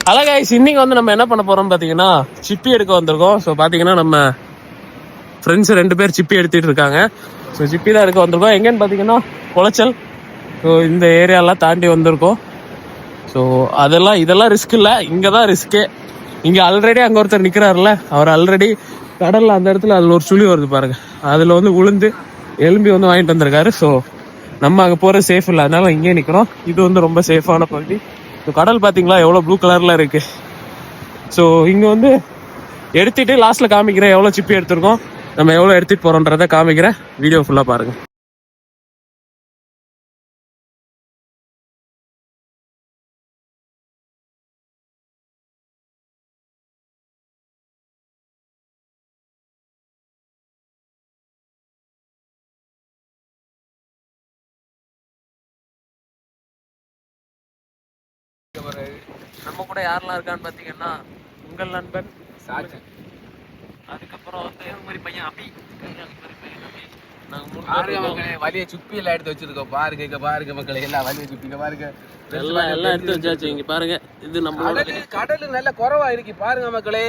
Hello guys, இன்னைக்கு வந்து நம்ம என்ன பண்ண போறோம் பாத்தீங்கன்னா சிப்பி எடுக்க வந்திருக்கோம். ஸோ பாத்தீங்கன்னா நம்ம ஃப்ரெண்ட்ஸ் 2 பேர் சிப்பி எடுத்துட்டு இருக்காங்க. ஸோ சிப்பி தான் எடுக்க வந்திருக்கோம். எங்கன்னு பாத்தீங்கன்னா குளச்சல். ஸோ இந்த ஏரியாலாம் தாண்டி வந்திருக்கோம். ஸோ இதெல்லாம் ரிஸ்க் இல்லை, இங்கே தான் ரிஸ்க்கு. இங்கே ஆல்ரெடி அங்கே ஒருத்தர் நிற்கிறாருல, அவர் ஆல்ரெடி கடலில் அந்த இடத்துல அதில் ஒரு சுழி வருது பாருங்க, அதில் வந்து உளுந்து எலும்பி வந்து வாங்கிட்டு வந்திருக்காரு. ஸோ நம்ம அங்கே போகிற சேஃப் இல்லை, அதனால இங்கே நிற்கிறோம். இது வந்து ரொம்ப சேஃபான பகுதி. ஸோ கடல் பார்த்தீங்களா எவ்வளோ ப்ளூ கலரில் இருக்குது. ஸோ இங்கே வந்து எடுத்துகிட்டு லாஸ்ட்டில் காமிக்கிறேன் எவ்வளோ சிப்பி எடுத்திருக்கோம், நம்ம எவ்வளோ எடுத்துகிட்டு போகிறோன்றதை காமிக்கிறேன். வீடியோ ஃபுல்லாக பாருங்கள். நம்ம கூட யாரெல்லாம் இருக்கான்னு பார்த்தீங்கன்னா உங்கள் நண்பன் சாஜன், அதுக்கப்புறம் தேவமரி பையன் அபி, வலிய சுப்பி எல்லாம் எடுத்து வச்சிருக்கோம். பாருங்க இங்க பாருங்க மக்களே, எல்லாம் வலிய சுப்பி பாருங்க, எல்லாம் எடுத்து வச்சாச்சு. இங்க பாருங்க, இது நம்ம கடல் நல்ல குறவா இருக்கு பாருங்க மக்களே.